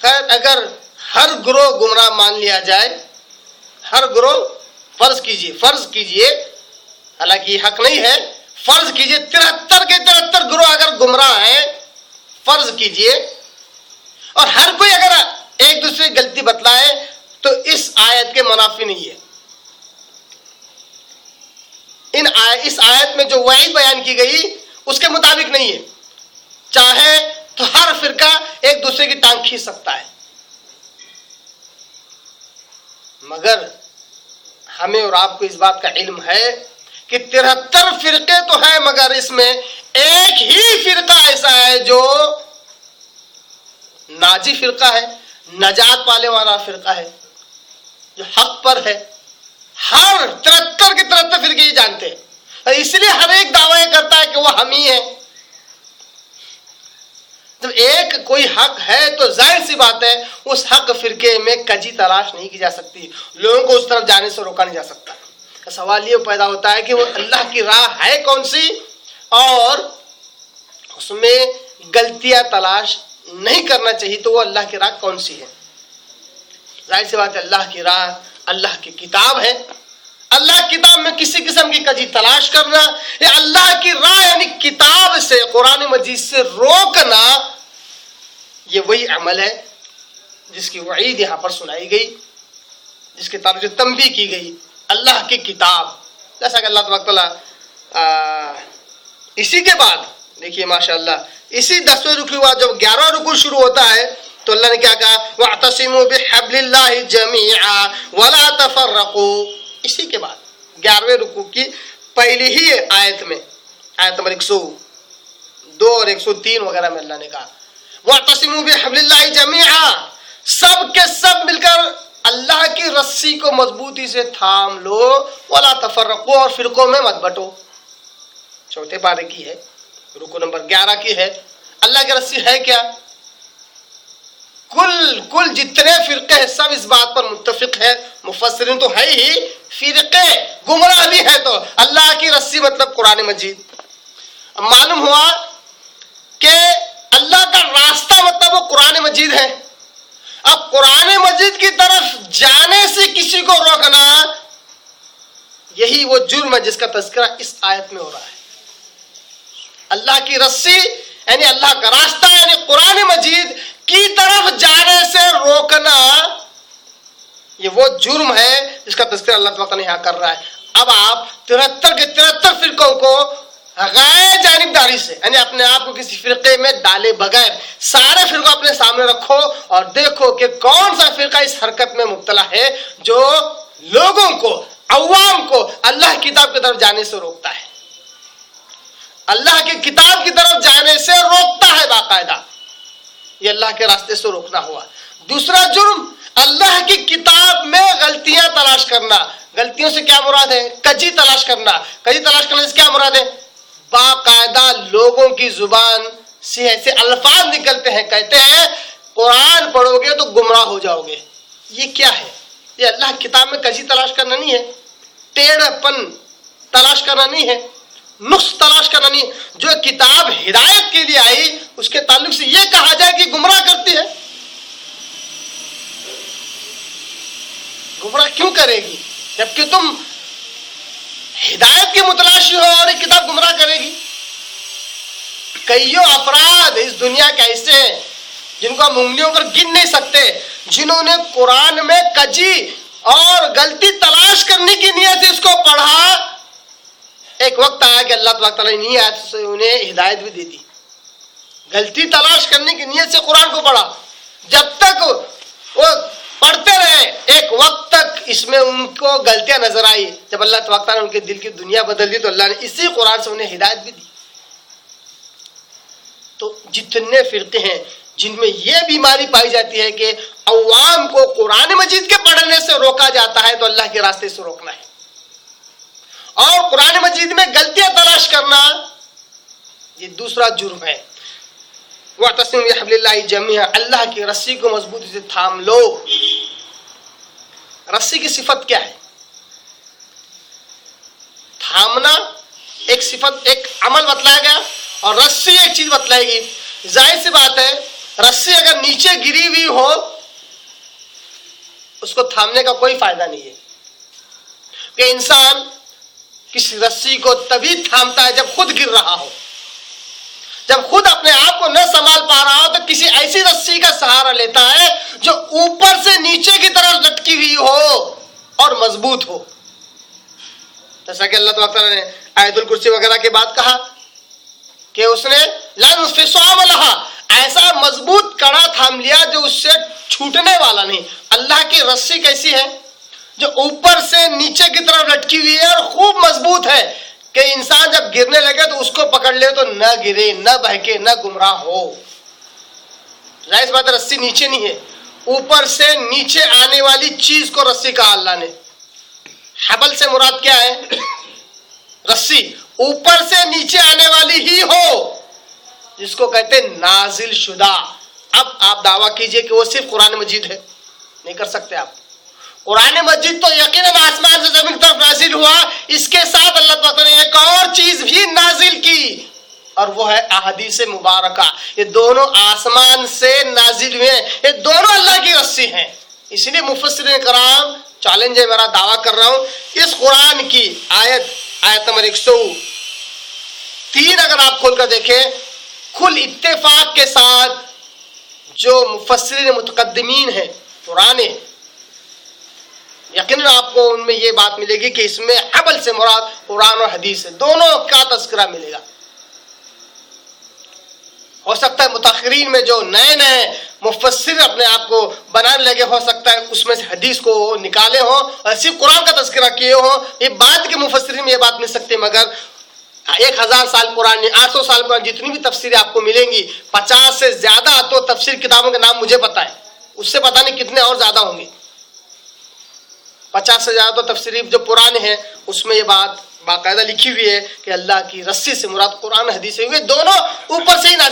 خیر اگر ہر گروہ گمراہ مان لیا جائے، ہر گروہ، فرض کیجئے حالانکہ یہ حق نہیں ہے، فرض کیجئے 73 کے 73 گروہ اگر گمراہ ہیں، فرض کیجئے، اور ہر کوئی اگر ایک دوسرے کی غلطی بتلائے تو اس آیت کے منافی نہیں ہے۔ اس آیت میں جو وعید بیان کی گئی اس کے مطابق نہیں ہے۔ چاہے تو ہر فرقہ ایک دوسرے کی ٹانگ کھینچ سکتا ہے، مگر ہمیں اور آپ کو اس بات کا علم ہے کہ 73 فرقے تو ہیں، مگر اس میں ایک ہی فرقہ ایسا ہے جو ناجی فرقہ ہے، نجات پانے والا فرقہ ہے، جو حق پر ہے۔ ہر 73 کے 73 فرقے یہ جانتے ہیں، اور اس لیے ہر ایک دعویٰ کرتا ہے کہ وہ ہم ہی ہیں۔ جب ایک کوئی حق ہے تو ظاہر سی بات ہے اس حق فرقے میں کجی تلاش نہیں کی جا سکتی، لوگوں کو اس طرف جانے سے روکا نہیں جا سکتا۔ سوال یہ پیدا ہوتا ہے کہ وہ اللہ کی راہ ہے کون سی، اور اس میں غلطیاں تلاش نہیں کرنا چاہیے تو وہ اللہ کی راہ کون سی ہے؟ ظاہر سی بات ہے اللہ کی راہ اللہ کی کتاب ہے۔ اللہ کی کتاب میں کسی قسم کی کجی تلاش کرنا یا اللہ کی راہ یعنی کتاب سے، قرآن مجید سے روکنا، یہ وہی عمل ہے جس کی وعید یہاں پر سنائی گئی، جس کے تعلق سے تنبیہ کی گئی۔ اللہ کی کتاب، جیسا کہ اللہ تبارک تعالیٰ اسی کے بعد دیکھیے ماشاءاللہ اسی 10ویں رکوع کے بعد جب 11واں رکوع شروع ہوتا ہے تو اللہ نے کیا کہا؟ وَاعْتَصِمُوا بِحَبْلِ اللَّهِ جَمِيعًا وَلَا تَفَرَّقُوا۔ اسی کے بعد 11ویں رکوع کی پہلی ہی آیت میں، آیت نمبر 102 اور 103 وغیرہ میں اللہ نے کہا وَاعْتَصِمُوا بِحَبْلِ اللَّهِ جَمِيعًا، سب کے سب مل کر اللہ کی رسی کو مضبوطی سے تھام لو، وَلَا تَفَرَّقُوا، اور فرقوں میں مت بٹو۔ چوتھے پارے کی ہے، رکوع نمبر 11 کی ہے۔ اللہ کی رسی ہے کیا؟ کل جتنے فرقے ہیں سب اس بات پر متفق ہے، مفسرین تو ہے ہی، فرقے گمراہ بھی ہے تو اللہ کی رسی مطلب قرآن مجید۔ اب معلوم ہوا کہ اللہ کا راستہ مطلب وہ قرآن مجید ہے۔ اب قرآن مجید کی طرف جانے سے کسی کو روکنا، یہی وہ جرم ہے جس کا تذکرہ اس آیت میں ہو رہا ہے۔ اللہ کی رسی یعنی اللہ کا راستہ یعنی قرآن مجید کی طرف جانے سے روکنا، یہ وہ جرم ہے جس کا تذکرہ اللہ تعالیٰ یہاں کر رہا ہے۔ اب آپ 73 کے 73 فرقوں کو غیر جانبداری سے یعنی اپنے آپ کو کسی فرقے میں ڈالے بغیر سارے فرقوں اپنے سامنے رکھو اور دیکھو کہ کون سا فرقہ اس حرکت میں مبتلا ہے جو لوگوں کو، عوام کو اللہ کی کتاب کی طرف جانے سے روکتا ہے، اللہ کی کتاب کی طرف جانے سے روکتا ہے باقاعدہ۔ یہ اللہ کے راستے سے روکنا ہوا۔ دوسرا جرم اللہ کی کتاب میں غلطیاں تلاش کرنا۔ غلطیوں سے کیا مراد ہے؟ کجی تلاش کرنا۔ کجی تلاش کرنے سے کیا مراد ہے؟ باقاعدہ لوگوں کی زبان سے ایسے الفاظ نکلتے ہیں، کہتے ہیں قرآن پڑھو گے تو گمراہ ہو جاؤ گے۔ یہ کیا ہے؟ یہ اللہ کی کتاب میں کجی تلاش کرنا نہیں ہے، ٹیڑھا پن تلاش کرنا نہیں ہے، نقص تلاش کرنا نہیں۔ جو کتاب ہدایت کے لیے آئی اس کے تعلق سے یہ کہا جائے کہ گمراہ کرتی ہے، گمراہ کیوں کرے گی جبکہ تم ہدایت کی متلاشی ہو اور ایک کتاب گمراہ کرے گی؟ کئیوں افراد اس دنیا کے ایسے ہیں جن کو ہم انگلیوں پر گن نہیں سکتے، جنہوں نے قرآن میں کجی اور غلطی تلاش کرنے کی نیت سے اس کو پڑھا، ایک وقت آیا کہ اللہ تبارک تعالیٰ نے آیت سے انہیں ہدایت بھی دے دی۔ غلطی تلاش کرنے کی نیت سے قرآن کو پڑھا، جب تک وہ پڑھتے رہے ایک وقت تک اس میں ان کو غلطیاں نظر آئی۔ جب اللہ تبارک تعالیٰ نے ان کے دل کی دنیا بدل دی تو اللہ نے اسی قرآن سے انہیں ہدایت بھی دی۔ تو جتنے فرقے ہیں جن میں یہ بیماری پائی جاتی ہے کہ عوام کو قرآن مجید کے پڑھنے سے روکا جاتا ہے تو اللہ کے راستے سے روکنا ہے، اور قرآن مجید میں غلطیاں تلاش کرنا یہ دوسرا جرم ہے۔ وَاعْتَصِمُوا بِحَبْلِ اللَّهِ جَمِيعًا، اللہ کی رسی کو مضبوطی سے تھام لو۔ رسی کی صفت کیا ہے؟ تھامنا ایک صفت، ایک عمل بتلایا گیا، اور رسی ایک چیز بتلائے گی۔ ظاہر سی بات ہے رسی اگر نیچے گری ہوئی ہو اس کو تھامنے کا کوئی فائدہ نہیں ہے، کہ انسان کسی رسی کو تبھی تھامتا ہے جب خود گر رہا ہو، جب خود اپنے آپ کو نہ سنبھال پا رہا ہو تو کسی ایسی رسی کا سہارا لیتا ہے جو اوپر سے نیچے کی طرف لٹکی ہوئی ہو اور مضبوط ہو. جیسا کہ اللہ تعالیٰ نے آیت الکرسی وغیرہ کے بعد کہا کہ اس نے لن فصام لہا، ایسا مضبوط کڑا تھام لیا جو اس سے چھوٹنے والا نہیں. اللہ کی رسی کیسی ہے؟ جو اوپر سے نیچے کی طرف لٹکی ہوئی ہے اور خوب مضبوط ہے کہ انسان جب گرنے لگے تو اس کو پکڑ لے تو نہ گرے، نہ بہکے، نہ گمراہ ہو. ظاہر بات ہے رسی نیچے نہیں ہے، اوپر سے نیچے آنے والی چیز کو رسی کہا اللہ نے. حبل سے مراد کیا ہے؟ رسی اوپر سے نیچے آنے والی ہی ہو، جس کو کہتے ہیں نازل شدہ. اب آپ دعویٰ کیجئے کہ وہ صرف قرآن مجید ہے، نہیں کر سکتے آپ. قرآن مجید تو یقیناً آسمان سے زمین کی طرف نازل ہوا، اس کے ساتھ اللہ تعالیٰ نے ایک اور چیز بھی نازل کی اور وہ ہے احادیث مبارکہ. یہ دونوں آسمان سے نازل ہوئے، یہ دونوں اللہ کی رسی ہیں. اس لیے مفسرین کرام چیلنج ہے، میرا دعویٰ کر رہا ہوں، اس قرآن کی آیت نمبر 103 اگر آپ کھول کر دیکھیں، کل اتفاق کے ساتھ جو مفسرین متقدمین ہیں پرانے، یقیناً آپ کو ان میں یہ بات ملے گی کہ اس میں حبل سے مراد قرآن اور حدیث ہے، دونوں کا تذکرہ ملے گا. ہو سکتا ہے متاخرین میں جو نئے مفسر اپنے آپ کو بنانے لگے، ہو سکتا ہے اس میں سے حدیث کو نکالے ہوں اور صرف قرآن کا تذکرہ کیے ہوں. یہ بعد کے مفسرین میں یہ بات مل سکتی ہے، مگر 1000 سال پرانی، 800 سال پرانی جتنی بھی تفسیریں آپ کو ملیں گی، 50 سے زیادہ تو تفسیر کتابوں کے نام مجھے پتا ہے، اس سے پتہ نہیں کتنے اور زیادہ ہوں گے. 50 سے زیادہ تو تفسیری جو پرانے ہیں اس میں یہ بات باقاعدہ لکھی ہوئی ہے کہ اللہ کی رسی سے مراد قرآن حدیث ہے، دونوں اوپر سے ہی نازل